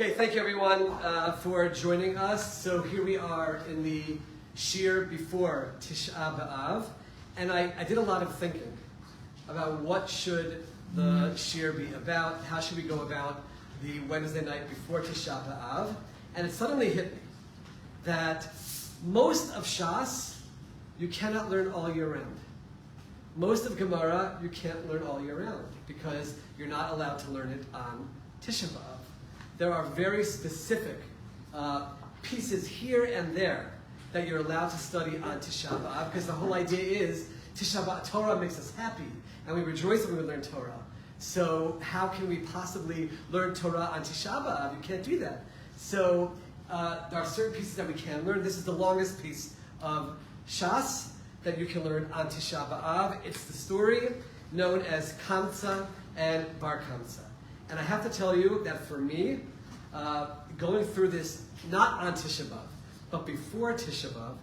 Okay, thank you everyone for joining us. So here we are in the shiur before Tisha B'Av, and I did a lot of thinking about what should the shiur be about, how should we go about the Wednesday night before Tisha B'Av, and it suddenly hit me that most of Shas you cannot learn all year round. Most of Gemara you can't learn all year round because you're not allowed to learn it on Tisha B'Av. There are very specific pieces here and there that you're allowed to study on Tisha B'Av because the whole idea is Tisha B'Av, Torah makes us happy and we rejoice when we learn Torah. So how can we possibly learn Torah on Tisha B'Av? You can't do that. So there are certain pieces that we can learn. This is the longest piece of Shas that you can learn on Tisha B'Av. It's the story known as Kamtza and Bar Kamtza. And I have to tell you that for me, going through this, not on Tisha B'Av, but before Tisha B'Av,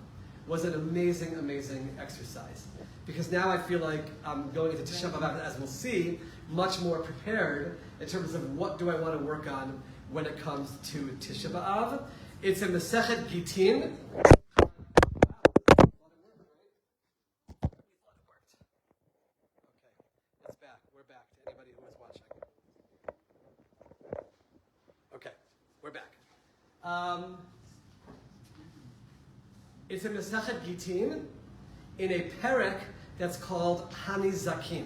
was an amazing, amazing exercise. Because now I feel like I'm going into Tisha B'Av, as we'll see, much more prepared in terms of what do I want to work on when it comes to Tisha B'Av. It's in Masechet Gitin. It's a Masechet Gitin in a perek that's called Hanizakim.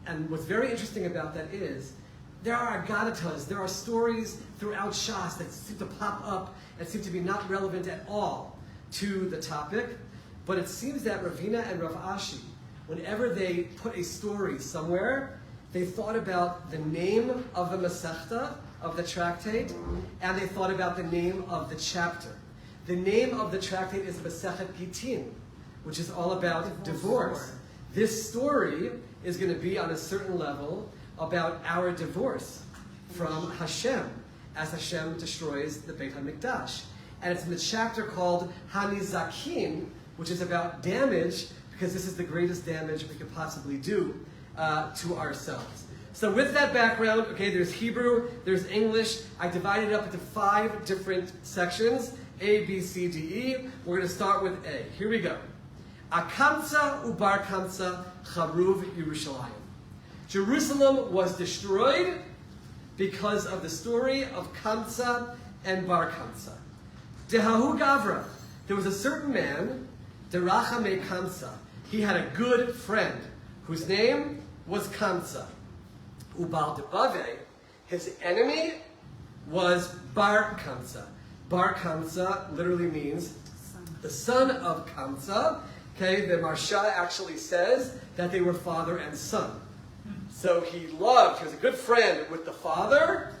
And what's very interesting about that is there are agadatas, there are stories throughout Shas that seem to pop up and seem to be not relevant at all to the topic. But it seems that Ravina and Rav Ashi, whenever they put a story somewhere, they thought about the name of the Masechta, of the tractate, and they thought about the name of the chapter. The name of the tractate is Masechet Gitin, which is all about divorce. This story is going to be on a certain level about our divorce from Hashem, as Hashem destroys the Beit Hamikdash. And it's in the chapter called Hanizakim, which is about damage, because this is the greatest damage we could possibly do to ourselves. So with that background, okay, there's Hebrew, there's English. I divided it up into 5 different sections, A, B, C, D, E. We're going to start with A. Here we go. Kamtza and Bar Kamtza charuv Yerushalayim. Jerusalem was destroyed because of the story of Kamtza and Bar Kamtza. Dehahu Gavra. There was a certain man, Derachame Kamtza. He had a good friend whose name was Kamtza. Ubal Debave, his enemy was Bar Kamtza. Bar Kamtza literally means the son of Kamtza. Okay, the Marsha actually says that they were father and son. So he was a good friend with the father,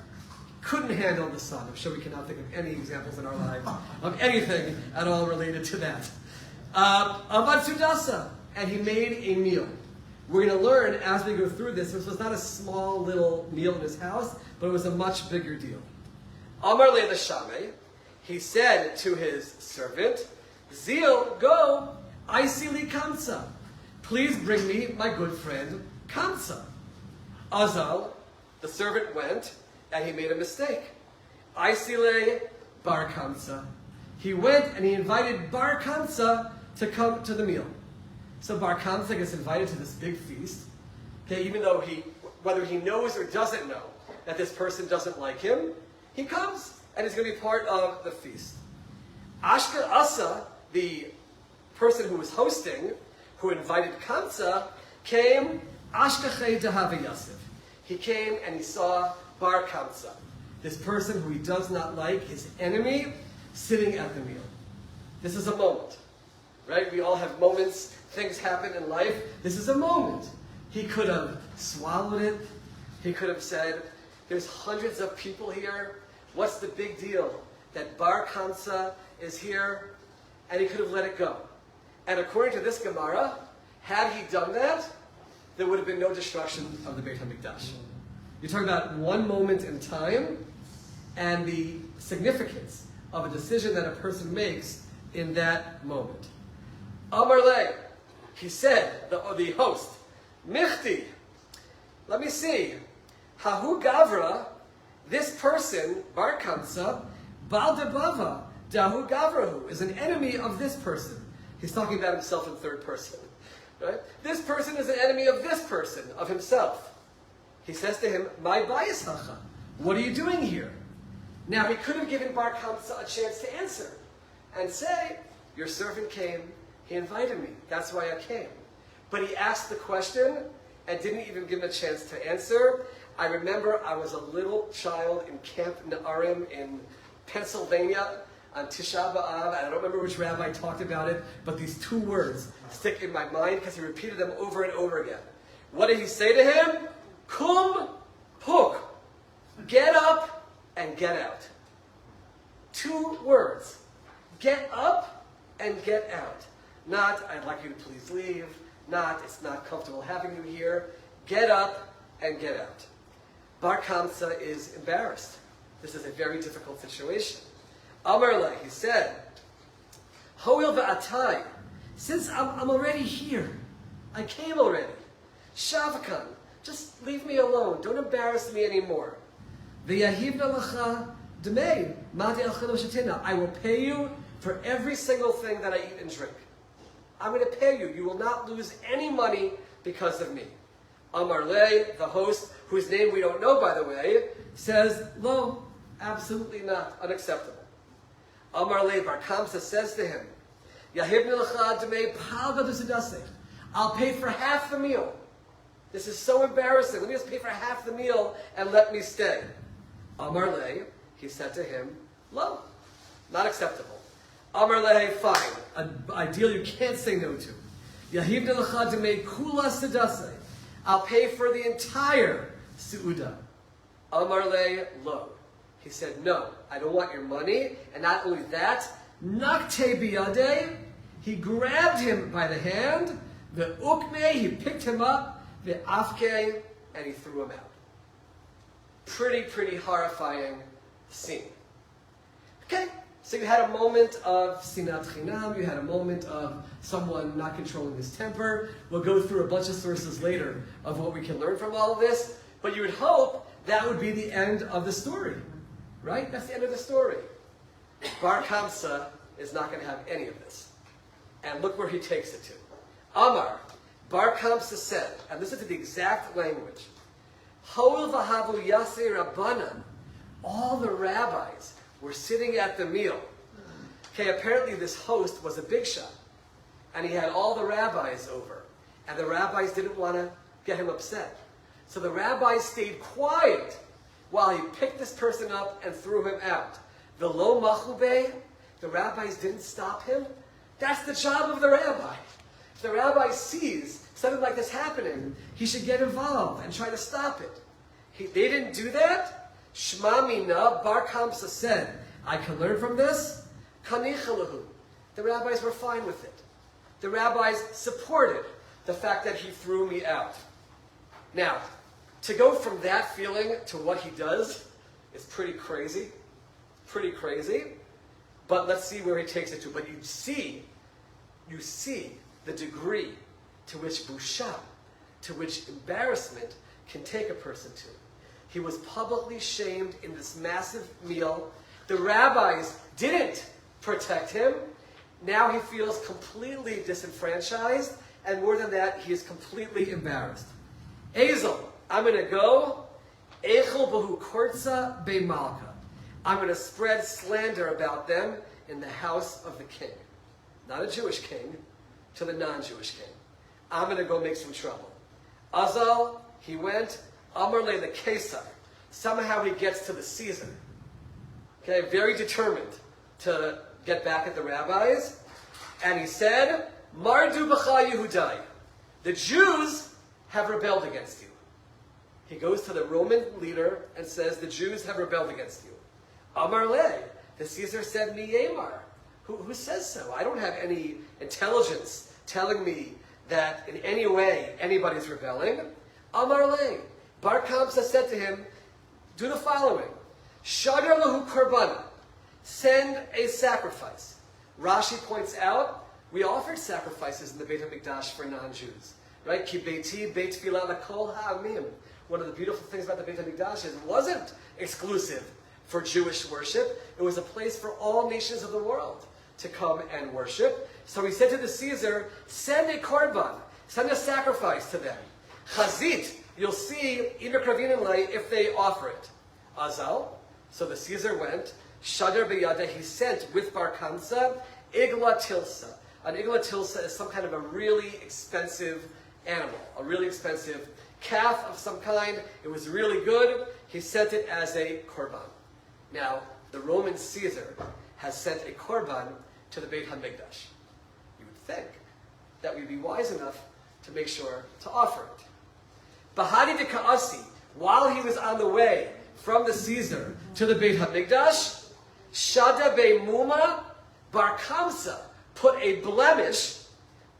couldn't handle the son. I'm sure we cannot think of any examples in our life of anything at all related to that. Avad Sudasa, and he made a meal. We're going to learn as we go through this was not a small little meal in his house, but it was a much bigger deal. Amar le l'shamei, he said to his servant, Zil, go, I see li Kamtza. Please bring me my good friend Kamtza. Azal, the servant went, and he made a mistake. I see le Bar Kamtza. He went and he invited Bar Kamtza to come to the meal. So Bar Kamtza gets invited to this big feast. Okay, even though whether he knows or doesn't know that this person doesn't like him, he comes and he's going to be part of the feast. Ashka Asa, the person who was hosting, who invited Kamtza, came Ashkachei Dehavi Yosef. He came and he saw Bar Kamtza, this person who he does not like, his enemy, sitting at the meal. This is a moment, right? We all have moments. Things happen in life. This is a moment. He could have swallowed it. He could have said, there's hundreds of people here. What's the big deal that Bar Kamtza is here? And he could have let it go. And according to this Gemara, had he done that, there would have been no destruction of the Beit Hamikdash. You're talking about one moment in time and the significance of a decision that a person makes in that moment. Amar le, he said, the host, Michti, let me see, Hahu Gavra, this person, Bar Kamtza, Bal Debava, Dahu Gavrahu, is an enemy of this person. He's talking about himself in third person. Right? This person is an enemy of this person, of himself. He says to him, My bias hacha, what are you doing here? Now he could have given Bar Kamtza a chance to answer and say, your servant came, he invited me, that's why I came. But he asked the question and didn't even give him a chance to answer. I remember I was a little child in Camp Na'arim in Pennsylvania on Tisha B'Av, and I don't remember which rabbi talked about it, but these two words stick in my mind because he repeated them over and over again. What did he say to him? Kum puk. Get up and get out. Two words. Get up and get out. Not, I'd like you to please leave. Not, it's not comfortable having you here. Get up and get out. Bar Kamtza is embarrassed. This is a very difficult situation. Amar le, he said, Hoil va'atai, since I'm already here, I came already. Shavakan, just leave me alone. Don't embarrass me anymore. V'yahivna lacha demei, mati alchenu shatina. I will pay you for every single thing that I eat and drink. I'm going to pay you. You will not lose any money because of me. Amar le, the host, whose name we don't know, by the way, says, Lo, absolutely not, unacceptable. Amar le, Bar Kamtza says to him, Yahibna l'cha demei palga d'sedaseh. I'll pay for half the meal. This is so embarrassing. Let me just pay for half the meal and let me stay. Amar le, he said to him, Lo, not acceptable. Amar le, fine. A deal you can't say no to. Yahibna l'cha demei kula sedaseh. I'll pay for the entire su'uda. Amar le, lo. He said, no, I don't want your money. And not only that, nakte biyadeh, he grabbed him by the hand, the ukme, he picked him up, the afke, and he threw him out. Pretty horrifying scene. Okay, so you had a moment of sinat chinam, you had a moment of someone not controlling his temper. We'll go through a bunch of sources later of what we can learn from all of this, but you would hope that would be the end of the story. Right? That's the end of the story. Bar Kamtza is not going to have any of this. And look where he takes it to. Amar, Bar Kamtza said, and listen to the exact language, Ho'il v'havu yasei rabbanan. All the rabbis were sitting at the meal. Okay, apparently this host was a big shot. And he had all the rabbis over. And the rabbis didn't want to get him upset. So the rabbis stayed quiet while he picked this person up and threw him out. The lo machube, the rabbis didn't stop him. That's the job of the rabbi. If the rabbi sees something like this happening, he should get involved and try to stop it. They didn't do that. Shma mina, Bar Kamtza said, I can learn from this. Kanichalahu. The rabbis were fine with it. The rabbis supported the fact that he threw me out. Now, to go from that feeling to what he does is pretty crazy. Pretty crazy. But let's see where he takes it to. But you see the degree to which busha, to which embarrassment can take a person to. He was publicly shamed in this massive meal. The rabbis didn't protect him. Now he feels completely disenfranchised. And more than that, he is completely embarrassed. Ezel, I'm going to go. Echel bahu kortza be malka. I'm going to spread slander about them in the house of the king. Not a Jewish king, to the non-Jewish king. I'm going to go make some trouble. Azal, he went. Amar le the Caesar. Somehow he gets to the Caesar. Okay, very determined to get back at the rabbis. And he said, Mardu b'cha Yehudai. The Jews have rebelled against you. He goes to the Roman leader and says, the Jews have rebelled against you. Amar le, the Caesar said, Mi yemar. Who says so? I don't have any intelligence telling me that in any way anybody's rebelling. Amar le, Bar Kamtza said to him, do the following. Shadar lahu korban. Send a sacrifice. Rashi points out, we offered sacrifices in the Beit Hamikdash for non-Jews. Right? Ki beiti beit tefillah lakol ha'amim. one of the beautiful things about the Beit Hamikdash is it wasn't exclusive for Jewish worship. It was a place for all nations of the world to come and worship. So he said to the Caesar, send a korban, send a sacrifice to them. Chazit, you'll see if they offer it. Azal, so the Caesar went. Shadar biyada, he sent with Bar Kamtza, igla tilsa. An igla tilsa is some kind of a really expensive animal, a really expensive calf of some kind. It was really good. He sent it as a korban. Now, the Roman Caesar has sent a korban to the Beit Hamikdash. You would think that we'd be wise enough to make sure to offer it. Bahadi de Ka'asi, while he was on the way from the Caesar to the Beit Hamikdash, Shada Be'muma Bar Kamtza put a blemish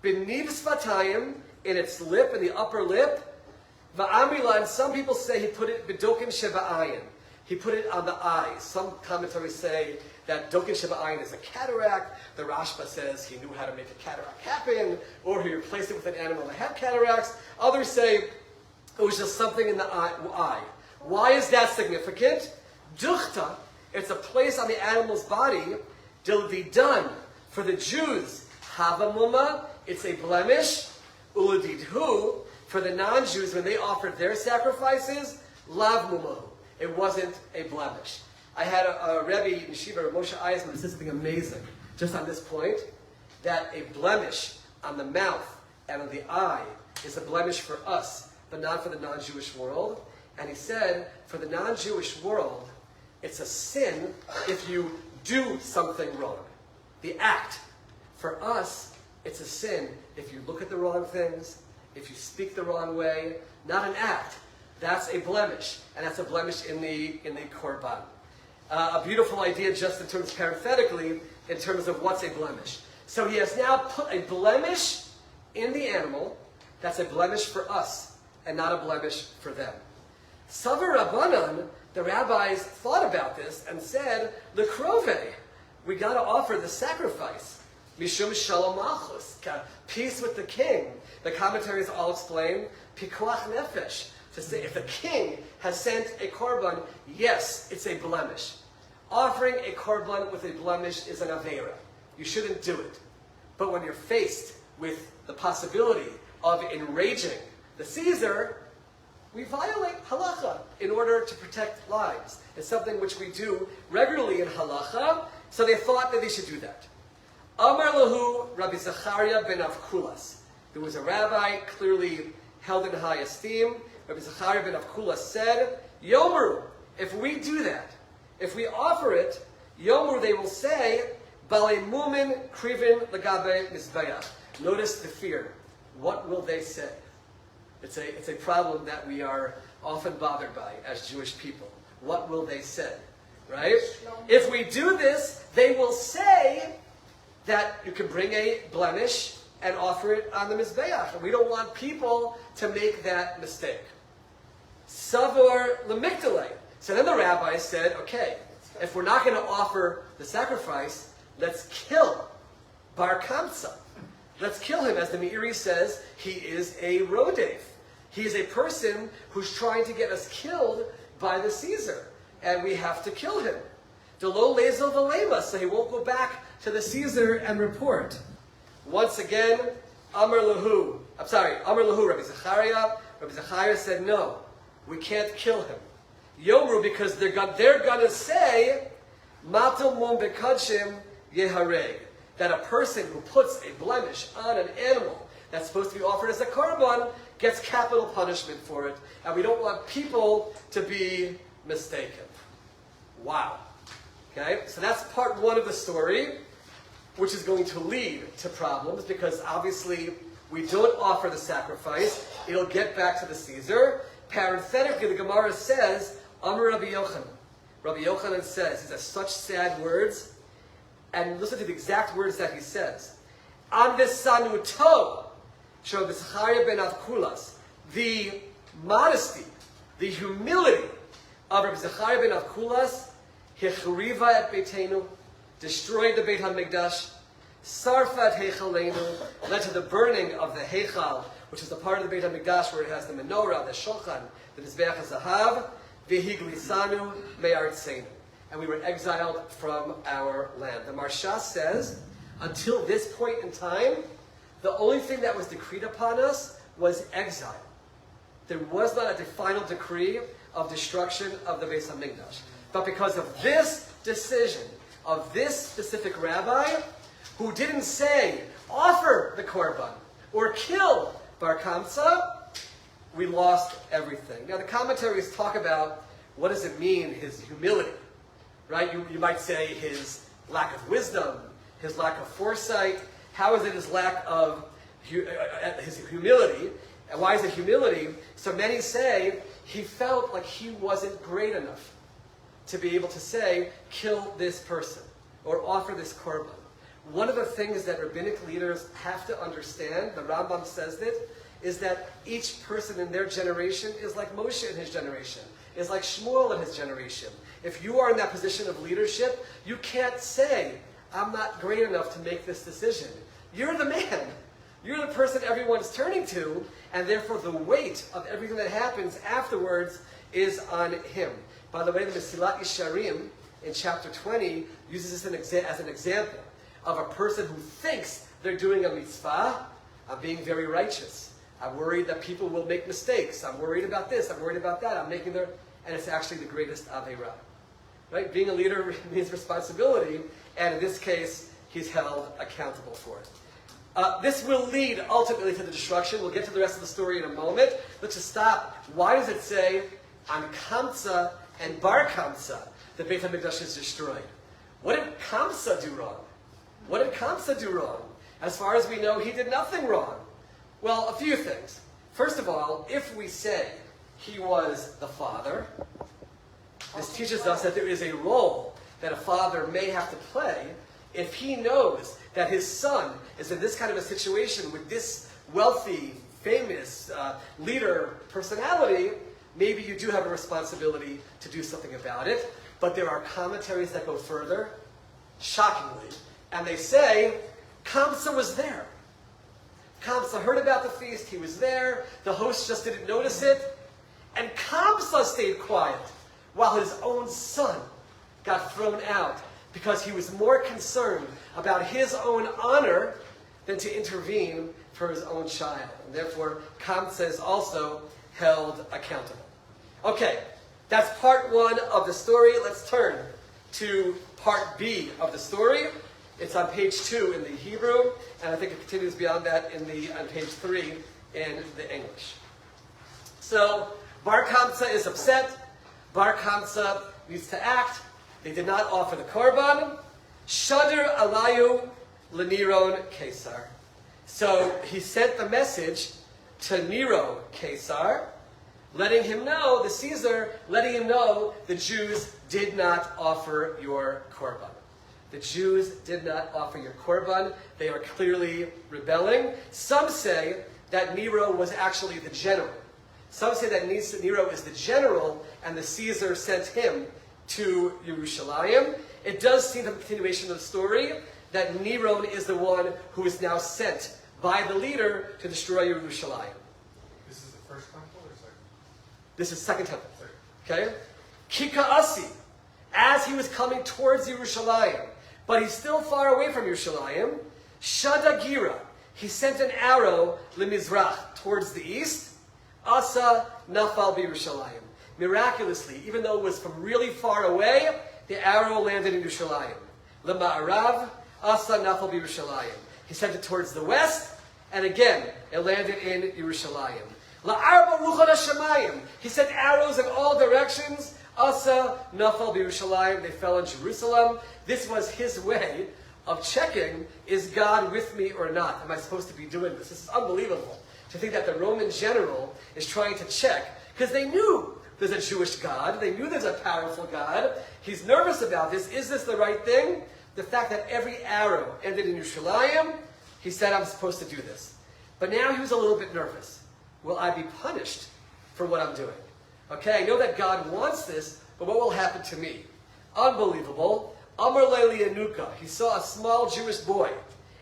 b'niv sfatayim, in its lip, in the upper lip. Va'amila, and some people say he put it b'dokin sheba'ayin. He put it on the eyes. Some commentaries say that dokin sheba'ayin is a cataract. The Rashba says he knew how to make a cataract happen, or he replaced it with an animal that had cataracts. Others say it was just something in the eye. Why is that significant? Duchta, it's a place on the animal's body, dil done for the Jews. Havamuma, it's a blemish. Uladidhu, for the non-Jews, when they offered their sacrifices, lav mumahu, it wasn't a blemish. I had a Rebbe in Yeshiva, Moshe Eisman, who said something amazing just on this point, that a blemish on the mouth and on the eye is a blemish for us, but not for the non-Jewish world. And he said, for the non-Jewish world, it's a sin if you do something wrong. The act. For us, it's a sin if you look at the wrong things, if you speak the wrong way. Not an act. That's a blemish. And that's a blemish in the korban. A beautiful idea just in terms, parenthetically, in terms of what's a blemish. So he has now put a blemish in the animal that's a blemish for us and not a blemish for them. Savar Rabbanan, the rabbis thought about this and said, L'krove, we got to offer the sacrifice. Mishum shalom malchus, peace with the king. The commentaries all explain, pikuach nefesh, to say if the king has sent a korban, yes, it's a blemish. Offering a korban with a blemish is an aveira. You shouldn't do it. But when you're faced with the possibility of enraging the Caesar, we violate halacha in order to protect lives. It's something which we do regularly in halacha, so they thought that they should do that. Amar lahu Rabbi Zachariah ben Avkulas. There was a rabbi clearly held in high esteem. Rabbi Zachariah ben Avkulas said, Yomer, if we do that, if we offer it, Yomer, they will say, Balei mumin krivin legabe mizbeach. Notice the fear. What will they say? It's a problem that we are often bothered by as Jewish people. What will they say? Right? If we do this, they will say that you can bring a blemish and offer it on the Mizbeach. And we don't want people to make that mistake. Savor lemikdalei. So then the rabbi said, okay, if we're not going to offer the sacrifice, let's kill Bar Kamtza. Let's kill him. As the Meiri says, he is a rodef. He is a person who's trying to get us killed by the Caesar. And we have to kill him. Delo lezel v'lema, so he won't go back to the Caesar and report. Once again, Amar lahu, Rabbi Zachariah. Rabbi Zachariah said, no, we can't kill him. Yomru, because they're going to say, Matul mum bekadshim yehareg, that a person who puts a blemish on an animal that's supposed to be offered as a korban gets capital punishment for it. And we don't want people to be mistaken. Wow. Okay, so that's part one of the story, which is going to lead to problems, because obviously we don't offer the sacrifice. It'll get back to the Caesar. Parenthetically, the Gemara says, Amar Rabbi Yochanan. Rabbi Yochanan says, he has such sad words, and listen to the exact words that he says. On this sanuto, Rabbi Zachariah ben Avkulas, the modesty, the humility of Rabbi Zachariah ben Avkulas, Hechriva et Beitenu, destroyed the Beit Hamikdash, Sarfat Heichaleinu, led to the burning of the Heichal, which is the part of the Beit Hamikdash where it has the menorah, the shulchan, the Mizbeach HaZahav, V'higlisanu me'artzeinu. And we were exiled from our land. The Marsha says, until this point in time, the only thing that was decreed upon us was exile. There was not a final decree of destruction of the Beit Hamikdash. But because of this decision of this specific rabbi, who didn't say, offer the korban, or kill Bar Kamtza, we lost everything. Now the commentaries talk about what does it mean, his humility, right? You might say his lack of wisdom, his lack of foresight. How is it his lack of his humility? And why is it humility? So many say he felt like he wasn't great enough to be able to say, kill this person, or offer this korban. One of the things that rabbinic leaders have to understand, the Rambam says it, is that each person in their generation is like Moshe in his generation, is like Shmuel in his generation. If you are in that position of leadership, you can't say, I'm not great enough to make this decision. You're the man. You're the person everyone's turning to, and therefore the weight of everything that happens afterwards is on him. By the way, the Mesilat Yesharim in chapter 20 uses this as an example of a person who thinks they're doing a mitzvah. I'm being very righteous. I'm worried that people will make mistakes. I'm worried about this. I'm worried about that. I'm making their... And it's actually the greatest Aveirah. Right? Being a leader means responsibility, and in this case, he's held accountable for it. This will lead ultimately to the destruction. We'll get to the rest of the story in a moment. Let's just stop. Why does it say, on Kamtza and Bar Kamtza, the Beit Hamikdash is destroyed? What did Kamtza do wrong? What did Kamtza do wrong? As far as we know, he did nothing wrong. Well, a few things. First of all, if we say he was the father, this teaches us that there is a role that a father may have to play if he knows that his son is in this kind of a situation with this wealthy, famous leader personality. Maybe you do have a responsibility to do something about it. But there are commentaries that go further, shockingly, and they say, Kamtza was there. Kamtza heard about the feast, he was there, the host just didn't notice it, and Kamtza stayed quiet while his own son got thrown out because he was more concerned about his own honor than to intervene for his own child. And therefore, Kamtza is also held accountable. Okay, that's part one of the story. Let's turn to part B of the story. It's on page 2 in the Hebrew, and I think it continues beyond that on page 3 in the English. So, Bar Kamtza is upset. Bar Kamtza needs to act. They did not offer the korban. Shader alayu leniron Kesar. So he sent the message to Nero Kesar, letting him know, the Caesar, letting him know the Jews did not offer your korban. The Jews did not offer your korban. They are clearly rebelling. Some say that Nero was actually the general. Some say that Nero is the general, and the Caesar sent him to Yerushalayim. It does seem, the continuation of the story, that Nero is the one who is now sent by the leader to destroy Yerushalayim. This is the first temple or second? This is second temple. Okay? Kika'asi, as he was coming towards Yerushalayim, but he's still far away from Yerushalayim, Shadagira, he sent an arrow lemizrach, towards the east, Asa nafal b'Yerushalayim. Miraculously, even though it was from really far away, the arrow landed in Yerushalayim. Lema'arav, Asa nafal b'Yerushalayim. He sent it towards the west, and again, it landed in Yerushalayim. La'arba ruchot hashamayim. He sent arrows in all directions. Asa nafal b'Yerushalayim. They fell in Jerusalem. This was his way of checking, is God with me or not? Am I supposed to be doing this? This is unbelievable to think that the Roman general is trying to check, because they knew there's a Jewish God. They knew there's a powerful God. He's nervous about this. Is this the right thing? The fact that every arrow ended in Yerushalayim, he said, I'm supposed to do this. But now he was a little bit nervous. Will I be punished for what I'm doing? Okay, I know that God wants this, but what will happen to me? Unbelievable. Amar Leili Anuka. He saw a small Jewish boy,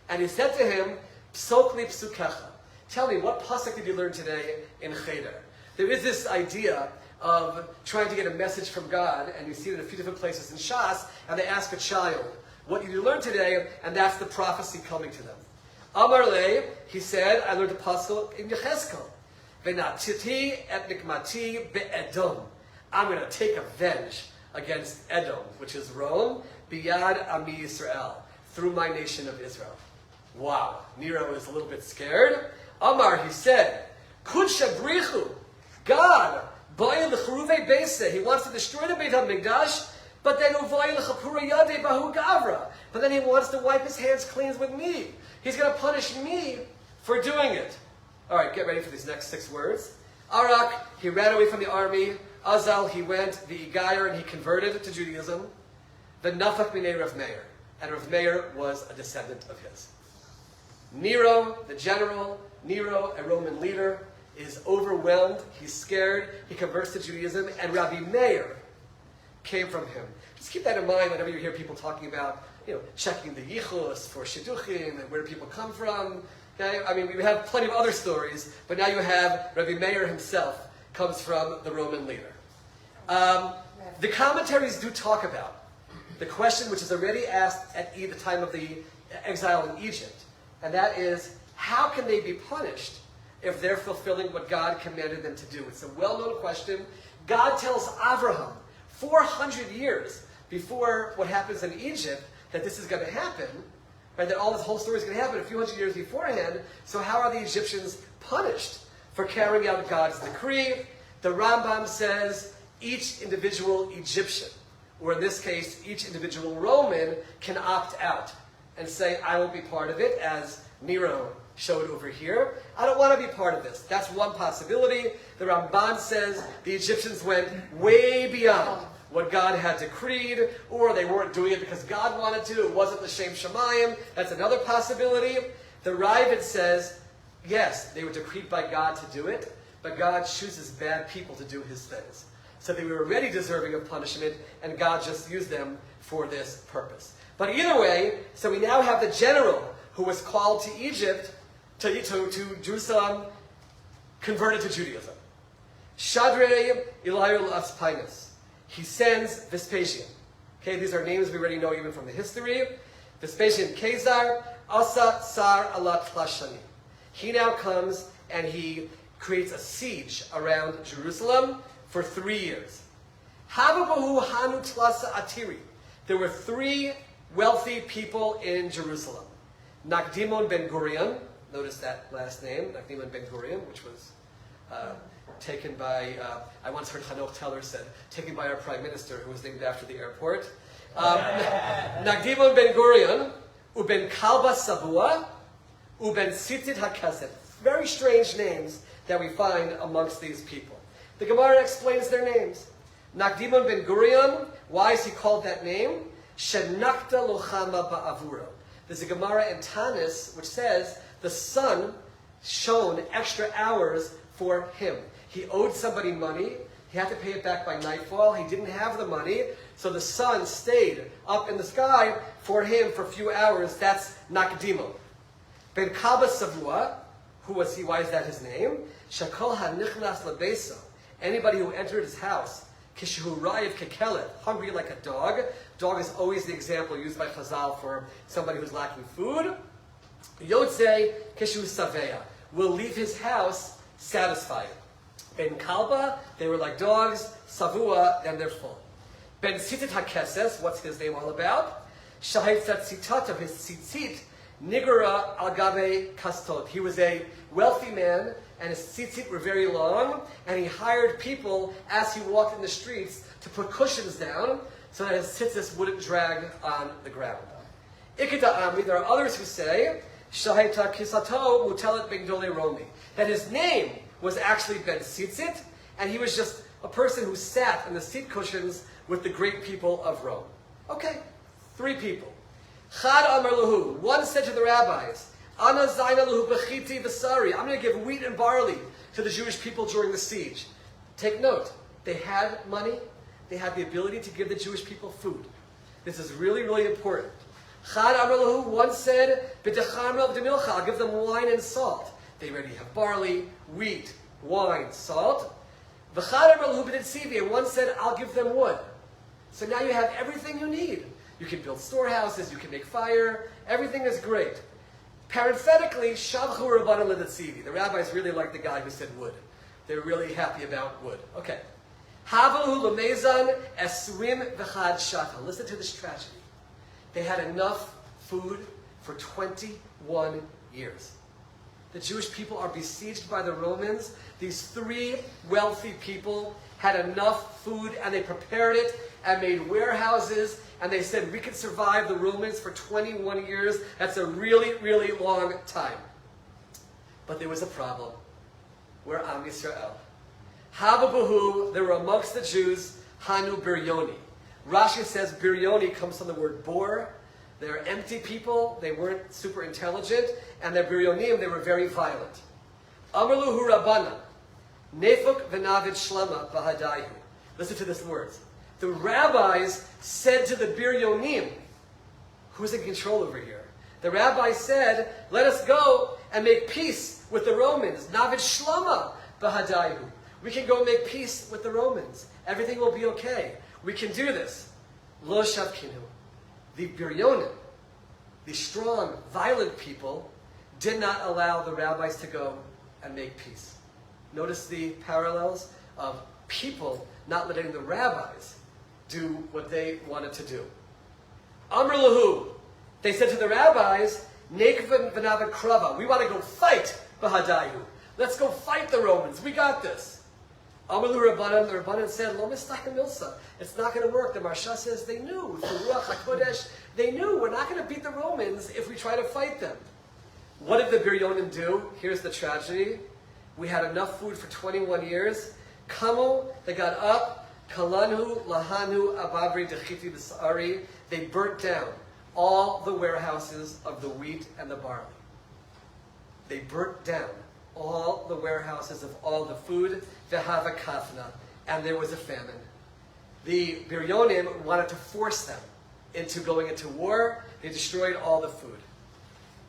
and he said to him, Psokli psukecha. Tell me, what pasuk did you learn today in Cheder? There is this idea of trying to get a message from God, and you see it in a few different places in Shas, and they ask a child, what did you learn today? And that's the prophecy coming to them. Amar le, he said, I learned a pasuk in Yechezkel. Venatiti et nikmati be'edom. I'm going to take revenge against Edom, which is Rome, biyad ami Yisrael, through my nation of Israel. Wow, Nero is a little bit scared. Amar, he said, Kud shabrichu, God, ba'il l'cheruve beise, he wants to destroy the Beit Hamikdash, but then uvayil l'chapura yade bahu gavra, but then he wants to wipe his hands clean with me. He's going to punish me for doing it. All right, get ready for these next 6 words. Arak, he ran away from the army. Azal, he went. The Igayer, and he converted to Judaism. The Nafak Minei Rav Meir, and Rav Meir was a descendant of his. Nero, the general, Nero, a Roman leader, is overwhelmed. He's scared. He converts to Judaism, and Rabbi Meir came from him. Just keep that in mind whenever you hear people talking about, checking the yichus for shidduchim and where do people come from. Okay? I mean, we have plenty of other stories, but now you have Rabbi Meir himself comes from the Roman leader. The commentaries do talk about the question which is already asked at the time of the exile in Egypt, and that is, how can they be punished if they're fulfilling what God commanded them to do? It's a well-known question. God tells Abraham 400 years before what happens in Egypt that this is going to happen, right? That all this whole story is going to happen a few hundred years beforehand. So how are the Egyptians punished for carrying out God's decree? The Rambam says each individual Egyptian, or in this case, each individual Roman, can opt out and say, I won't be part of it, as Nero showed over here. I don't want to be part of this. That's one possibility. The Ramban says the Egyptians went way beyond what God had decreed, or they weren't doing it because God wanted to. It wasn't l'shem shamayim. That's another possibility. The Ravid says, yes, they were decreed by God to do it, but God chooses bad people to do his things. So they were already deserving of punishment, and God just used them for this purpose. But either way, so we now have the general who was called to Egypt, to Jerusalem, converted to Judaism. Shadrei Eliyahu Aspinus. He sends Vespasian. Okay, these are names we already know even from the history. Vespasian Caesar, Asa Tsar Alat Lashani. He now comes and he creates a siege around Jerusalem for 3 years. Havabahu Hanu Tlasa Atiri. There were 3 wealthy people in Jerusalem. Nakdimon ben Gurion, notice that last name, Nakdimon ben Gurion, which was taken by, I once heard Hanoch Teller said, taken by our prime minister, who was named after the airport. Nakdimon ben Gurion, uben Kalba Sabua, uben Sitit HaKesed. Very strange names that we find amongst these people. The Gemara explains their names. Nakdimon ben Gurion, why is he called that name? Shenakta lochama ba'avuro. There's a Gemara in Tanis which says the sun shone extra hours for him. He owed somebody money. He had to pay it back by nightfall. He didn't have the money, so the sun stayed up in the sky for him for a few hours. That's Nakdimo. Ben Kaba Savua, who was he? Why is that his name? Shakol hanichnas lebeso. Anybody who entered his house, kishu rayev kekelet, hungry like a dog. Dog is always the example used by Chazal for somebody who's lacking food. Yotze kishu saveya, will leave his house satisfied. Ben Kalba, they were like dogs. Savua, then they're full. Ben Sitit HaKeses, what's his name all about? Shahid Tzitat of his tzitzit, Nigura Algabe Kastot. He was a wealthy man, and his tzitzit were very long, and he hired people as he walked in the streets to put cushions down so that his tzitzis wouldn't drag on the ground. Ikita Amri, there are others who say, Shahita Kisato Mutelet Ben Gdolei Romi, that his name was actually Ben Tzitzit, and he was just a person who sat in the seat cushions with the great people of Rome. Okay, 3 people. Chad Amar Lahu, one said to the rabbis, Ana Zaina Lahu Bechiti Vasari, I'm going to give wheat and barley to the Jewish people during the siege. Take note, they had money, they had the ability to give the Jewish people food. This is really, really important. Chad Amar Lahu, one said, B'dechamra B'demilcha, I'll give them wine and salt. They already have barley, wheat, wine, salt. And one said, I'll give them wood. So now you have everything you need. You can build storehouses, you can make fire, everything is great. Parenthetically, Shavchu Rabbanan L'Tzivi. The rabbis really liked the guy who said wood. They're really happy about wood. Okay. Havahu L'Mezan Esrim V'chad Shata. Listen to this tragedy. They had enough food for 21 years. The Jewish people are besieged by the Romans. These three wealthy people had enough food and they prepared it and made warehouses and they said, we could survive the Romans for 21 years. That's a really, really long time. But there was a problem. We're Am Yisrael. Havabahu, there were amongst the Jews, Hanu Biryoni. Rashi says Biryoni comes from the word bor. They're empty people, they weren't super intelligent, and they're Biryonim, they were very violent. Amarluhu Rabbana, Nefuk v'navid shlama b'hadayu. Listen to these words. The rabbis said to the Biryonim, who's in control over here? The rabbis said, let us go and make peace with the Romans. Navid shlama b'hadayu. We can go make peace with the Romans. Everything will be okay. We can do this. Lo shavkinu. The Biryonim, the strong, violent people, did not allow the rabbis to go and make peace. Notice the parallels of people not letting the rabbis do what they wanted to do. Amr lahu, they said to the rabbis, Nekvan v'navid krava, we want to go fight Bahadayu. Let's go fight the Romans, we got this. Amr lahu Rabbanan, the Rabbanan said, Lo mistaka milsa. It's not going to work. The Marsha says they knew. For Ruach HaKodesh, they knew we're not going to beat the Romans if we try to fight them. What did the Biryonim do? Here's the tragedy. We had enough food for 21 years. Kamu, they got up. Kalanhu, Lahanu, Abavri, Dechiti, B'Sari. They burnt down all the warehouses of the wheat and the barley. They burnt down all the warehouses of all the food. V'hava kafna. And there was a famine. The Biryonim wanted to force them into going into war. They destroyed all the food.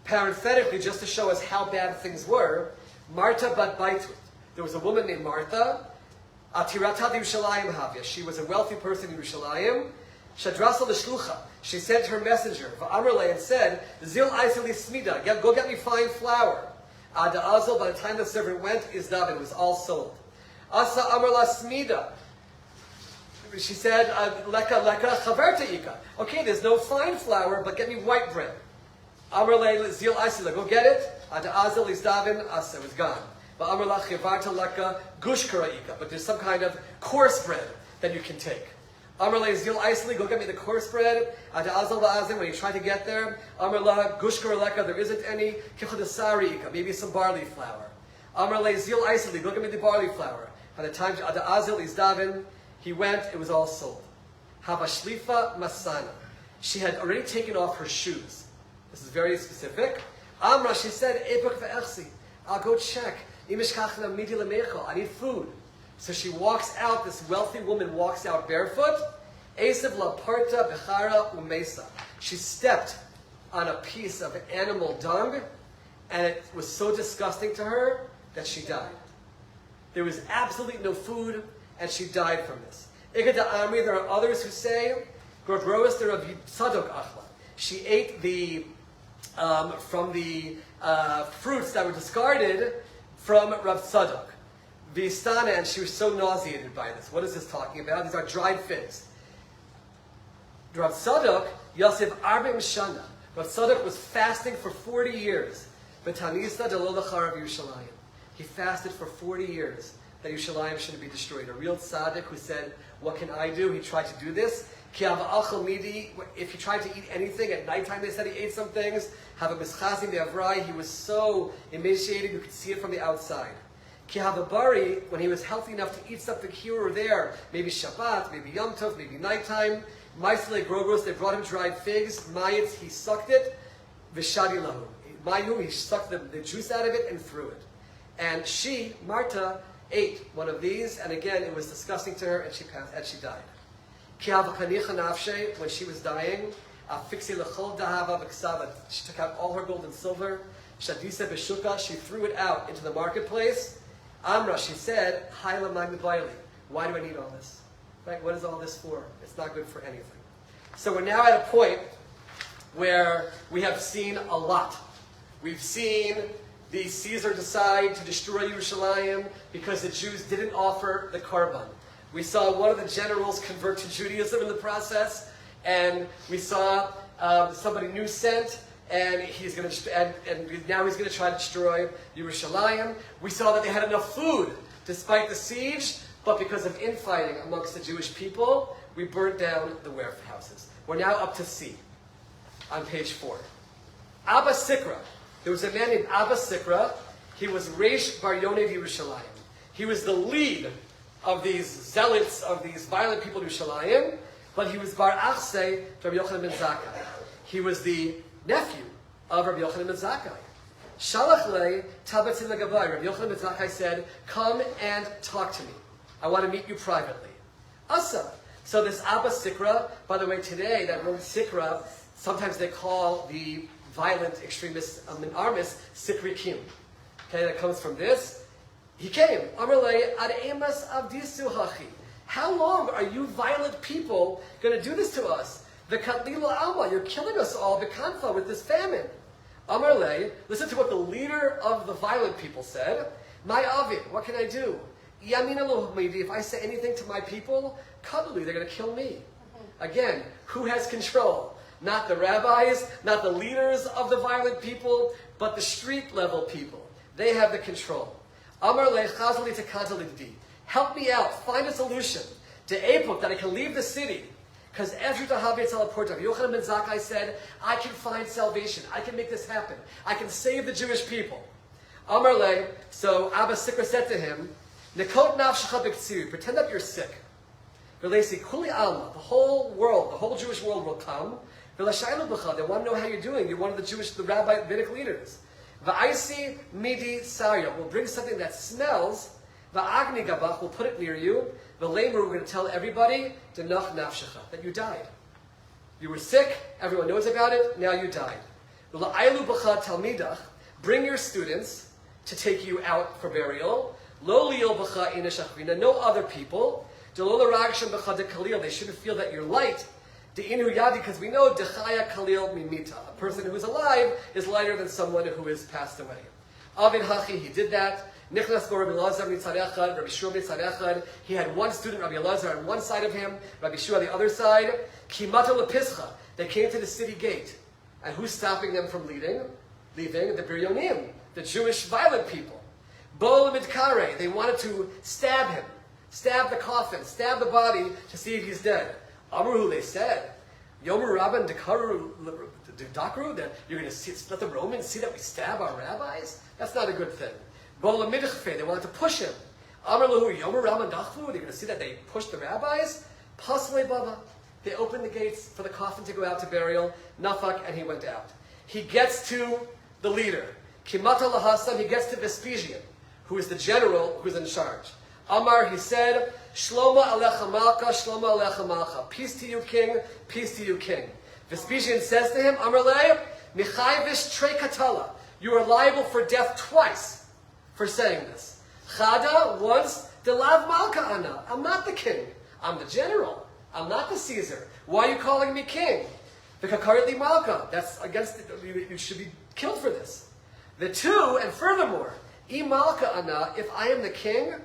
Parenthetically, just to show us how bad things were, Marta bat Baitut. There was a woman named Martha. Atirata Yerushalayim havya. She was a wealthy person in Yerushalayim. Shadrasa l'shlucha. She sent her messenger, V'amrle, and said, Zil aiseli smida. Go get me fine flour. Ada azal, by the time the servant went, Izdab, it was all sold. Asa amrla smida. She said, leka chaverta ika. Okay, there's no fine flour, but get me white bread. Amrle zil aisila, go get it. Ada azal izdavin, asa, it was gone. But amrla chavarta leka gushkara ika. But there's some kind of coarse bread that you can take. Amrle zil aisili, go get me the coarse bread. Ada azal la'azim, when you try to get there. Amrla gushkara leka, there isn't any. Kichadasari ika, maybe some barley flour. Amrle zil aisili, go get me the barley flour. By the time Ada azal izdavin, he went, it was all sold. Havashlifa masana. She had already taken off her shoes. This is very specific. Amra, she said, Epok ve'echsi. I'll go check. I need food. So she walks out, this wealthy woman walks out barefoot. Esav la parta bechara umesa. She stepped on a piece of animal dung, and it was so disgusting to her that she died. There was absolutely no food, and she died from this. Igada Amri, there are others who say, Gorgrois de Rabbi Tzadok Achla. She ate from the fruits that were discarded from Rav Tzadok. Vistana, and she was so nauseated by this. What is this talking about? These are dried figs. Rav Tzadok, Yosef Arbim Shana. Rav Tzadok was fasting for 40 years. B'tanisa de lo lacharav Yerushalayim. He fasted for 40 years that Yerushalayim shouldn't be destroyed. A real tzaddik who said, what can I do? He tried to do this. If he tried to eat anything, at nighttime they said he ate some things. He was so emaciated, you could see it from the outside. Bari, when he was healthy enough to eat something here or there, maybe Shabbat, maybe Yom Tov, maybe nighttime, Maisle Grogros, they brought him dried figs, Mayitz, he sucked it, Vishadi Lahu. Mayu, he sucked the juice out of it and threw it. And she, Marta, ate one of these, and again, it was disgusting to her, and she passed, and she died. When she was dying, she took out all her gold and silver. Shadisa Beshuka, she threw it out into the marketplace. Amra, she said, Hai lamai mibayli. Why do I need all this? Right? What is all this for? It's not good for anything. So we're now at a point where we have seen a lot. We've seen the Caesar decide to destroy Yerushalayim because the Jews didn't offer the korban. We saw one of the generals convert to Judaism in the process, and we saw somebody new sent, and he's going to, and now he's going to try to destroy Yerushalayim. We saw that they had enough food despite the siege, but because of infighting amongst the Jewish people, we burnt down the warehouses. We're now up to C, on page 4. Abba Sikra. There was a man named Abba Sikra. He was Reish Bar Yonev Yerushalayim. He was the lead of these zealots, of these violent people in Yerushalayim, but he was Bar Achsei to Rabbi Yochanan ben Zakkai. He was the nephew of Rabbi Yochanan ben Zakkai. Shalach le tabatzin legavai. Rabbi Yochanan ben Zakkai said, "Come and talk to me. I want to meet you privately." Asa. So this Abba Sikra, by the way, today that word Sikra, sometimes they call the violent extremists in armists Sikrikim. Okay, that comes from this. He came. Amarle ad emas avdisu hachi. How long are you violent people going to do this to us? The katlila alma, you're killing us all. Bekanfa with this famine. Amarle, listen to what the leader of the violent people said. My avid, what can I do? Yamina lo hamidi, if I say anything to my people, kaduli, they're going to kill me. Again, who has control? Not the rabbis, not the leaders of the violent people, but the street level people. They have the control. Amar le chazali tekadalidi. Help me out. Find a solution. To Apuk, that I can leave the city. Because Ezra Tahavi Tzalaporta, Yochanan ben Zakkai said, I can find salvation. I can make this happen. I can save the Jewish people. Amar le, so Abba Sikra said to him, Nekot nafshecha b'ktsiri, pretend that you're sick. V'leisi kuli alma, the whole world, the whole Jewish world will come. V'lashaylu b'cha, they want to know how you're doing. You're one of the rabbi rabbinic leaders. V'aisi midi sarya, we'll bring something that smells. V'agni gabach, we'll put it near you. V'lemer, we're going to tell everybody, denach nafshecha, that you died. You were sick, everyone knows about it, now you died. V'la'aylu b'cha talmidach, bring your students to take you out for burial. Lo liyol b'cha ina shachrina, no other people. D'lo l'ragsham b'cha dekalil, they shouldn't feel that you're light. De'inu yadi, because we know dechaya kalil mimita. A person who is alive is lighter than someone who is passed away. Avid hachi, he did that. Nichnas go Rabbi Elazar mitzad echad, Rabbi Shua mitzad echad. He had one student, Rabbi Elazar, on one side of him, Rabbi Shua on the other side. Kimata lepischa, they came to the city gate. And who's stopping them from leaving? Leaving the Biryonim, the Jewish violent people. Bo midkare, they wanted to stab him, stab the coffin, stab the body to see if he's dead. Amru, they said, Yomer Rabban Dakaru Dakru, that you're going to let the Romans see that we stab our rabbis? That's not a good thing. Bola Midchfe, they wanted to push him. Amru, Yomer Rabban Dakru, they're going to see that they pushed the rabbis? Pasle Baba. They opened the gates for the coffin to go out to burial. Nafak, and he went out. He gets to the leader. Kimata Lahasam, he gets to Vespasian, who is the general who's in charge. Amar, he said, Shlomo alecha malcha, Shlomo alecha malcha. Peace to you, king, peace to you, king. Vespasian says to him, Amar le, Michayvish tre katala. You are liable for death twice for saying this. Chada, once, delav malka ana. I'm not the king. I'm the general. I'm not the Caesar. Why are you calling me king? The kakaritli malka. That's against, you should be killed for this. The two, and furthermore, Imalka ana, if I am the king,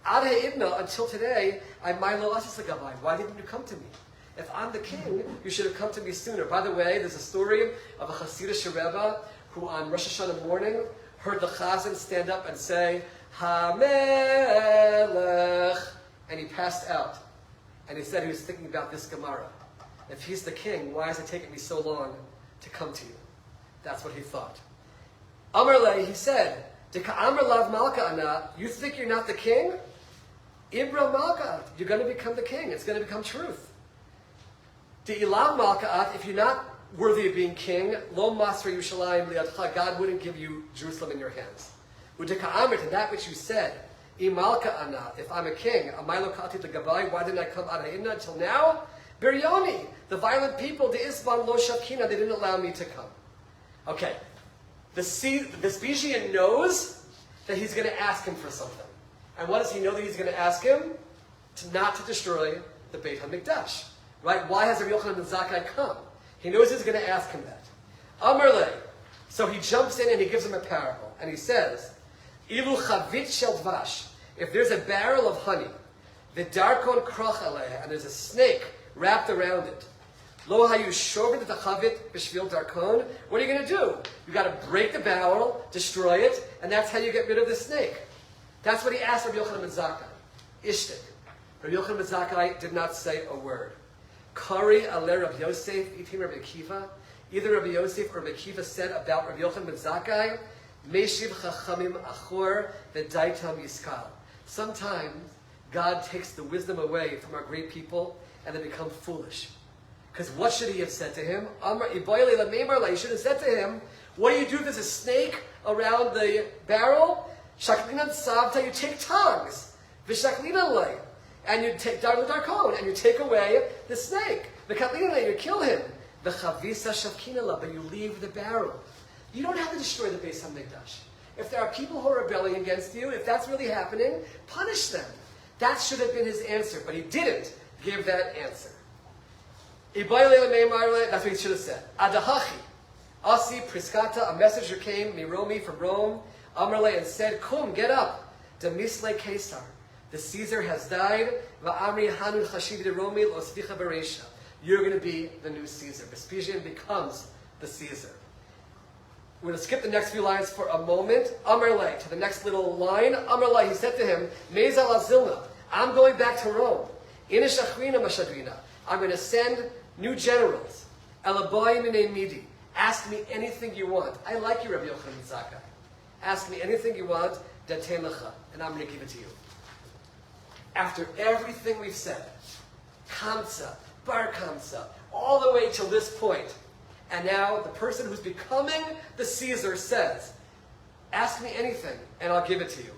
ad ha'idna, until today, I milo asasagavai. Why didn't you come to me? If I'm the king, you should have come to me sooner. By the way, there's a story of a Hasidic Rebbe who on Rosh Hashanah morning heard the Chazan stand up and say, HaMelech, and he passed out. And he said he was thinking about this Gemara. If he's the king, why is it taking me so long to come to you? That's what he thought. Amarle, he said, Amar lav malka ana, you think you're not the king? Ibra malka, you're going to become the king. It's going to become truth. De'ilav malka'at, if you're not worthy of being king, lo masra Yerushalayim li'adcha, God wouldn't give you Jerusalem in your hands. Udeka'amrit, and that which you said, imalka ana, if I'm a king, amaylo ka'ati l'gabai, why didn't I come out of Ha'idna until now? Biryoni, the violent people, the isban lo shakina, they didn't allow me to come. Okay, the Vespasian knows that he's going to ask him for something. And what does he know that he's going to ask him? Not to destroy the Beit Hamikdash. Right? Why has Rabbi Yochanan ben Zakkai come? He knows he's going to ask him that. Amar le. So he jumps in and he gives him a parable. And he says, Ilu chavit shel dvash. If there's a barrel of honey, v'darkon kroch aleha, and there's a snake wrapped around it, lo hayu shorvin the chavit b'shvil darkon. What are you going to do? You got to break the barrel, destroy it, and that's how you get rid of the snake. That's what he asked Rabbi Yochanan ben Zakkai. Ishtik. Rabbi Yochanan ben Zakkai did not say a word. Kari ale Rabbi Yosef itim Rabbi Akiva. Either Rabbi Yosef or Rabbi Akiva said about Rabbi Yochanan ben Zakkai, Meshiv chachamim achor v'daitam yiskal. Sometimes God takes the wisdom away from our great people and they become foolish. Because what should he have said to him? He should have said to him, what do you do if there's a snake around the barrel? Shaklinan savta, you take tongs. V'shaklinan lay. And you take darkon, and you take away the snake. V'katlinan lay, you kill him. V'chavisa shavkinala, but you leave the barrel. You don't have to destroy the Beit Hamikdash. If there are people who are rebelling against you, if that's really happening, punish them. That should have been his answer, but he didn't give that answer. That's what he should have said. Adahachi, Asi Priskata, a messenger came, Miromi from Rome, Amrle, and said, Kum, get up. Demisle Caesar. The Caesar has died. Va'amri Hanu Chashivi de Romi Osvicha Beresha. You're going to be the new Caesar. Vespasian becomes the Caesar. We're going to skip the next few lines for a moment. Amrle, to the next little line. Amrle, he said to him, Mezal Azilna, I'm going back to Rome. Inish Achrina Mashadrina. I'm going to send new generals. Elaboy Mine Midi. Ask me anything you want. I like you, Rabbi Yochanan ben Zakkai. Ask me anything you want, Daten Lecha, and I'm going to give it to you. After everything we've said, Kamtza, Bar Kamtza, all the way till this point, and now the person who's becoming the Caesar says, ask me anything, and I'll give it to you.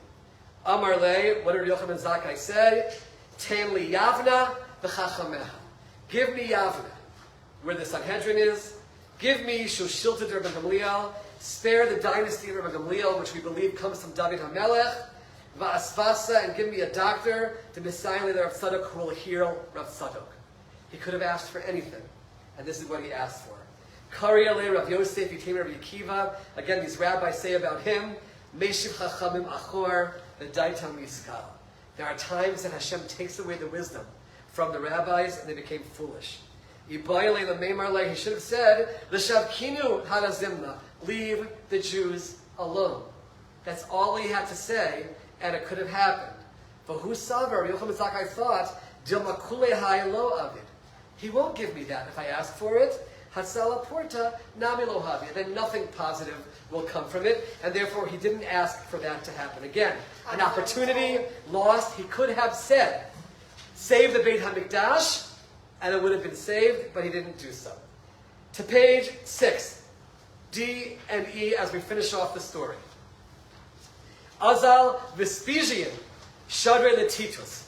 Amar le, what did Yochanan ben Zakkai say? Ten li Yavna v'chachameha. Give me Yavna, where the Sanhedrin is. Give me Shushilta de Rabbi Gamliel. Spare the dynasty of Rabbi Gamliel, which we believe comes from David HaMelech. Va'asvasa, and give me a doctor to Messiah the Rav Tzadok who will heal Rav Tzadok. He could have asked for anything, and this is what he asked for. Kari ale Rav Yosef Yitim Rabbi Akiva. Again, these rabbis say about him, Meshiv chachamim achor v'daitam yiskal. There are times that Hashem takes away the wisdom from the rabbis, and they became foolish. He should have said, L'shavkinu harazimna, leave the Jews alone. That's all he had to say, and it could have happened. But who savar? Yochanan ben Zakkai thought, Dilma kulehai lo avid. He won't give me that if I ask for it. Hatzala porta nami lo havi. Then nothing positive will come from it, and therefore he didn't ask for that to happen again. An opportunity lost. He could have said, save the Beit Hamikdash, and it would have been saved, but he didn't do so. To page 6, D and E, as we finish off the story. Azal Vespasian, Shadre Letitus.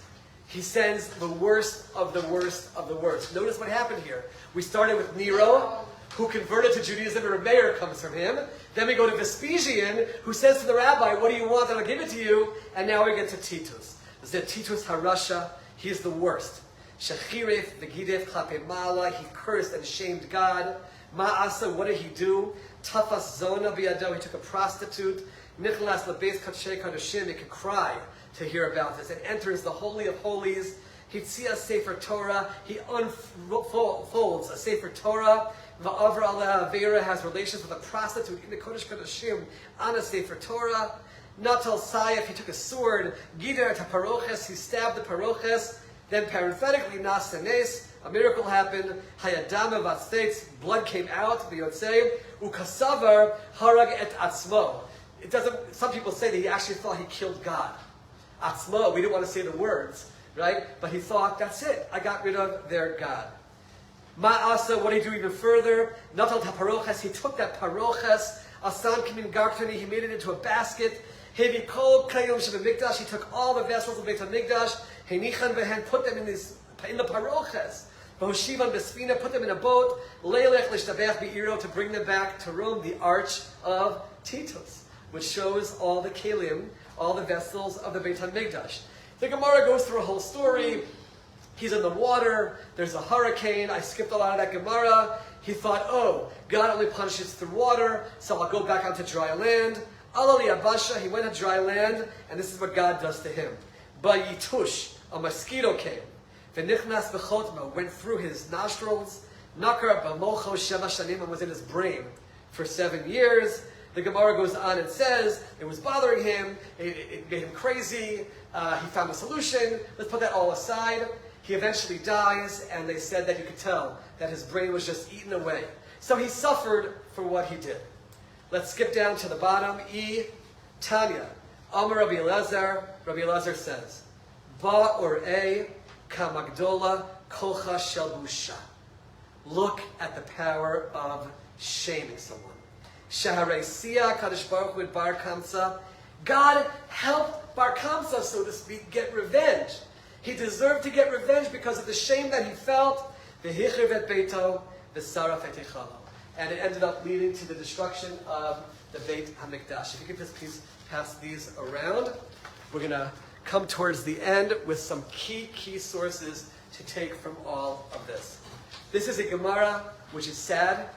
He sends the worst of the worst of the worst. Notice what happened here. We started with Nero, who converted to Judaism, and a mayor comes from him. Then we go to Vespasian, who says to the rabbi, what do you want? And I'll give it to you. And now we get to Titus. The Titus Harasha, he's the worst. Shechiref v'gidef klape ma'ala, he cursed and shamed God. Ma'asa, what did he do? Tafas zona biyado, he took a prostitute. Nicholas lebeis kachei kadoshim, he could cry to hear about this. It enters the Holy of Holies. Hitzia Sefer Torah, he unfolds a Sefer Torah. Va'avra ala Avera has relations with a prostitute in the Kodesh Kodashim on a Sefer Torah. Natal Sayef, he took a sword. Gider Taparoches, he stabbed the Paroches. Then parenthetically, Nasanes, a miracle happened. Hayadama Vatstates, blood came out. B'yotzei ukasavar harag et atzmo. It doesn't. Some people say that he actually thought he killed God. Atzmo. We didn't want to say the words, right? But he thought, that's it. I got rid of their God. Ma'asa. What did he do even further? Natal taparoches. He took that paroches. Asan kimin gartani. He made it into a basket. Hevi kol krayom shebemikdash. He took all the vessels of Beit Hamikdash. Henichan vehen, put them in the paroches. V'hoshivan besfina, put them in a boat. Leilech l'shtabech be'iro, to bring them back to Rome, the arch of Titus. which shows all the kelim, all the vessels of the Beit Hamikdash. The Gemara goes through a whole story. He's in the water, there's a hurricane. I skipped a lot of that Gemara. He thought, oh, God only punishes through water, so I'll go back onto dry land. Alali Abasha, he went to dry land, and this is what God does to him. Bayitush, a mosquito came. V'nichnas b'chotma, went through his nostrils. Nakar b'mocho sheva shanim, and was in his brain for 7 years. The Gemara goes on and says, it was bothering him, it made him crazy, he found a solution. Let's put that all aside. He eventually dies, and they said that you could tell that his brain was just eaten away. So he suffered for what he did. Let's skip down to the bottom. Tanya. Amar Rabbi Elazar. Rabbi Elazar says, Ba or a kamagdola kocha shel busha. Look at the power of shaming someone. Shaharei siya Kadosh Baruch Hu Bar Kamtza. God helped Bar Kamtza, so to speak, get revenge. He deserved to get revenge because of the shame that he felt. V'hichriv et beito, v'saraf et echalo. And it ended up leading to the destruction of the Beit Hamikdash. If you could just please pass these around. We're going to come towards the end with some key sources to take from all of this. This is a Gemara which is sad.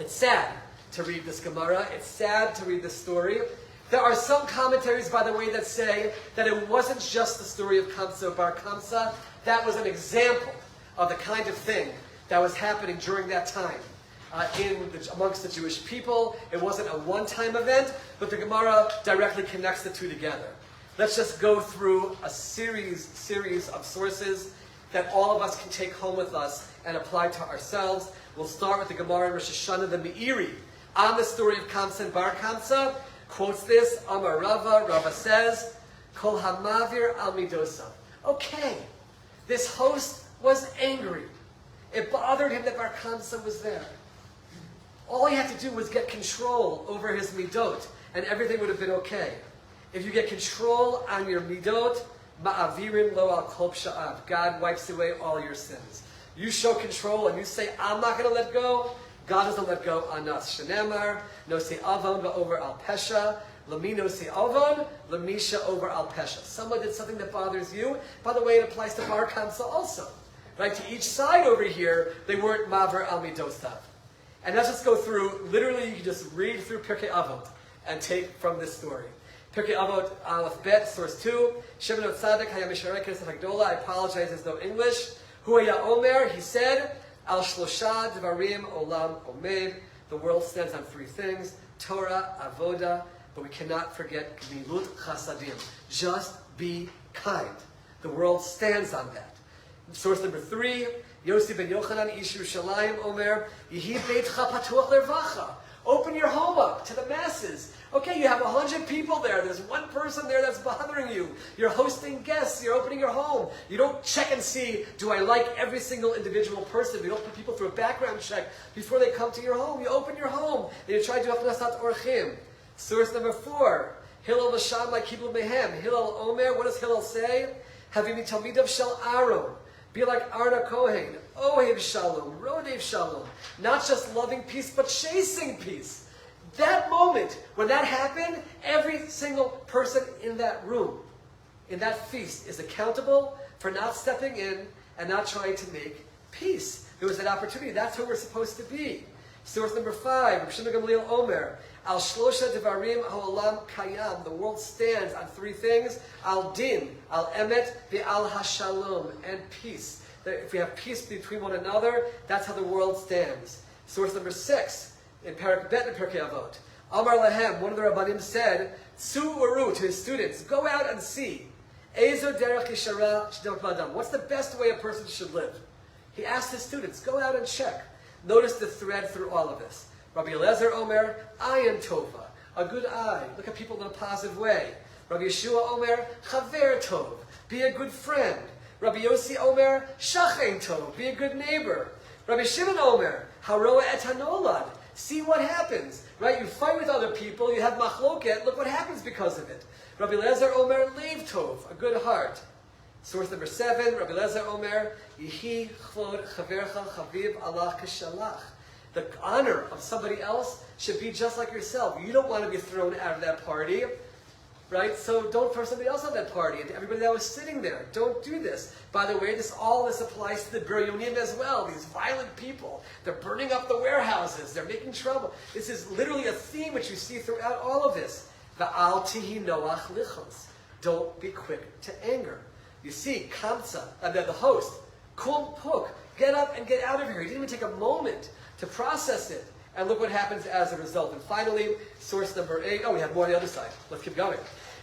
It's sad to read this Gemara. It's sad to read this story. There are some commentaries, by the way, that say that it wasn't just the story of Kamtza and Bar Kamtza. That was an example of the kind of thing that was happening during that time amongst the Jewish people. It wasn't a one-time event, but the Gemara directly connects the two together. Let's just go through a series of sources that all of us can take home with us and apply to ourselves. We'll start with the Gemara in Rosh Hashanah, the Meiri, on the story of Kamtza and Bar Kamtza. Quotes this, Amar Rava. Rava says, Kol hamavir al midosa. Okay, this host was angry. It bothered him that Bar Kamtza was there. All he had to do was get control over his midot, and everything would have been okay. If you get control on your midot, ma'avirim lo al kol psha'av. God wipes away all your sins. You show control and you say, I'm not going to let go. God doesn't let go on us. Shenemar, no se avon over al pesha, lami no se avon, lamisha over al pesha. Someone did something that bothers you. By the way, it applies to Bar Kamtza also. Right? To each side over here, they weren't maver al midostav. And let's just go through, literally you can just read through Pirkei Avot and take from this story. Pirkei Avot, Aleph Bet, source 2, Shimon of Tzaddik, Hayam Misharek Knesset Hagdola. I apologize, there's no English. Huaya Omer, he said, Al Shlosha Devarim Olam Omed. The world stands on 3 things: Torah, Avoda, but we cannot forget Gmilut Chasadim. Just be kind. The world stands on that. Source number 3, Yossi ben Yochanan Ish Yerushalayim Omer, Yehi Beitcha Patuach Lervacha. Open your home up to the masses. Okay, you have 100 people there. There's one person there that's bothering you. You're hosting guests. You're opening your home. You don't check and see, do I like every single individual person? You don't put people through a background check before they come to your home. You open your home and you try to do Achnasat Orchim. Source number 4, Hillel V'Shamai Kiblu Mehem. Hillel Omer, what does Hillel say? Havimi Talmidav Shel Aaron. Be like Arna Kohen. Ohev Shalom. Rodev Shalom. Not just loving peace, but chasing peace. That moment, when that happened, every single person in that room, in that feast, is accountable for not stepping in and not trying to make peace. There was an opportunity. That's who we're supposed to be. Source number 5, Rav Shimon Gamliel Omer, Al Shlosha Devarim Ha'olam Kayam. The world stands on 3 things: Al Din, Al Emet, Ve'al Hashalom, and peace. If we have peace between one another, that's how the world stands. Source number 6, in Parak Bet and Pirkei Avot, Amar Lahem, one of the Rabbanim said, Tzu Uru, to his students, go out and see. Ezo derech yishara sh'derech b'adam. What's the best way a person should live? He asked his students, go out and check. Notice the thread through all of this. Rabbi Eliezer Omer, ayin tova, a good eye. Look at people in a positive way. Rabbi Yeshua Omer, chaver tov, be a good friend. Rabbi Yossi Omer, shachen tov, be a good neighbor. Rabbi Shimon Omer, haroa et hanolad, see what happens. Right? You fight with other people, you have machloket, look what happens because of it. Rabbi Eliezer Omer, leiv tov, a good heart. Source number 7, Rabbi Eliezer Omer, Yehi chvod chavercha chaviv alach kashalach. The honor of somebody else should be just like yourself. You don't want to be thrown out of that party, right? So don't throw somebody else out of that party. And to everybody that was sitting there, don't do this. By the way, all this applies to the Biryonim as well. These violent people. They're burning up the warehouses. They're making trouble. This is literally a theme which you see throughout all of this. Va'al tihi noach lichos. Don't be quick to anger. You see, Kamtza, the host, kum puk, get up and get out of here. He didn't even take a moment to process it. And look what happens as a result. And finally, source number 8. Oh, we have more on the other side. Let's keep going.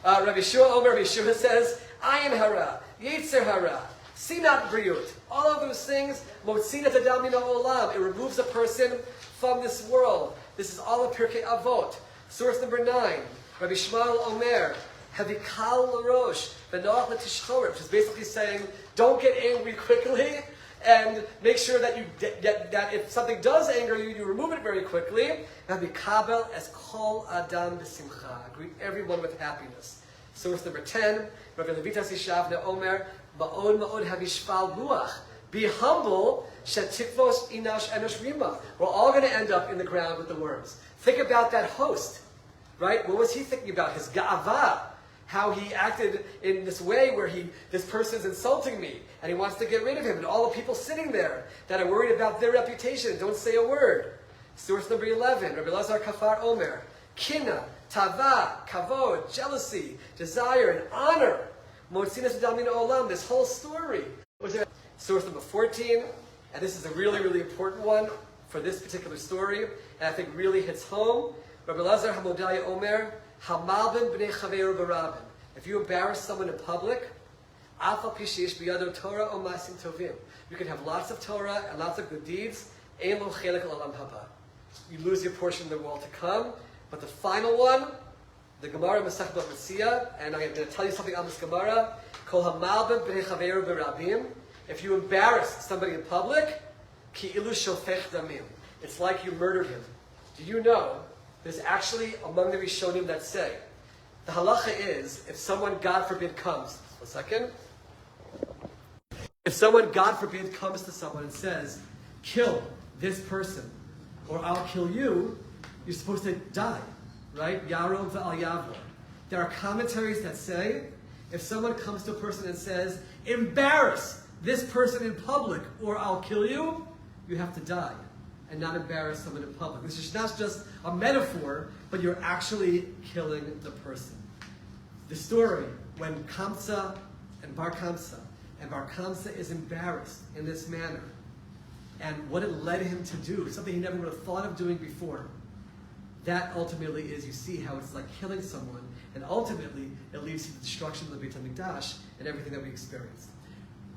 Rabbi Shua Omer, Rabbi Shua says, Ayin hara, Yetzer hara, Sinat Briyut. All of those things, Motzinat Adam min ha'olam. It removes a person from this world. This is all of Pirkei Avot. Source number 9. Rabbi Shmuel Omer, Havikal l'rosh, V'noach l'tishchorer, which is basically saying, don't get angry quickly, and make sure that that if something does anger you, you remove it very quickly. Havikabel es kol adam b'simcha. Greet everyone with happiness. Source number 10. Rabbi Levitas Yishavne Omer, Ma'od ma'od havishval ruach. Be humble, shetikvos inash enosh rima. We're all going to end up in the ground with the worms. Think about that host, right? What was he thinking about? His ga'ava. How he acted in this way where this person's insulting me, and he wants to get rid of him, and all the people sitting there that are worried about their reputation don't say a word. Source number 11, Rabbi Lazar Kafar Omer, Kina, Tava, Kavod, jealousy, desire, and honor. Motzinas Adam min ha'olam, this whole story. Source number 14, and this is a really, really important one for this particular story, and I think really hits home. Rabbi Lazar Hamodaya Omer, Hamalbin b'nei chaveru barabin. If you embarrass someone in public, afal pishish biyado Torah o masim tovim. You can have lots of Torah and lots of good deeds. Ein lo chelek l'olam haba. You lose your portion in the world to come. But the final one, the Gemara Masechet Bava Metzia, and I'm going to tell you something on this Gemara. Kol hamalbin b'nei chaveru barabim. If you embarrass somebody in public, ki ilu shofech damim. It's like you murdered him. Do you know? There's actually among the Rishonim that say, the halacha is, if someone, God forbid, comes, if someone, God forbid, comes to someone and says, kill this person, or I'll kill you, you're supposed to die, right? Yarov v'al yavor. There are commentaries that say, if someone comes to a person and says, embarrass this person in public, or I'll kill you, you have to die. And not embarrass someone in public. This is not just a metaphor, but you're actually killing the person. The story, when Kamtza and Bar Kamtza, and Bar Kamtza is embarrassed in this manner, and what it led him to do, something he never would have thought of doing before, that ultimately is, you see how it's like killing someone, and ultimately it leads to the destruction of the Beit Hamikdash and everything that we experienced.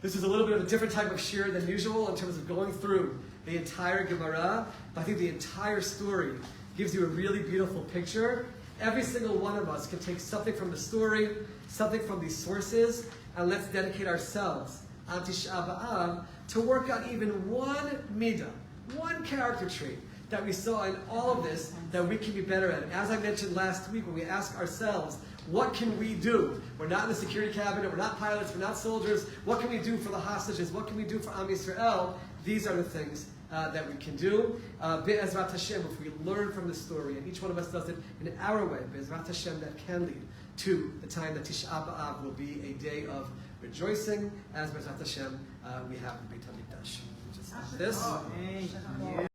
This is a little bit of a different type of shiur than usual in terms of going through the entire Gemara, but I think the entire story gives you a really beautiful picture. Every single one of us can take something from the story, something from these sources, and let's dedicate ourselves on Tisha B'Av to work on even one midah, one character trait that we saw in all of this that we can be better at. And as I mentioned last week, when we ask ourselves, what can we do? We're not in the security cabinet, we're not pilots, we're not soldiers. What can we do for the hostages? What can we do for Am Yisrael? These are the things that we can do. Be'ezrat Hashem, if we learn from the story, and each one of us does it in our way, Be'ezrat Hashem, that can lead to the time that Tisha B'Av will be a day of rejoicing, as Be'ezrat Hashem we have in Beit Hamikdash. Just like this.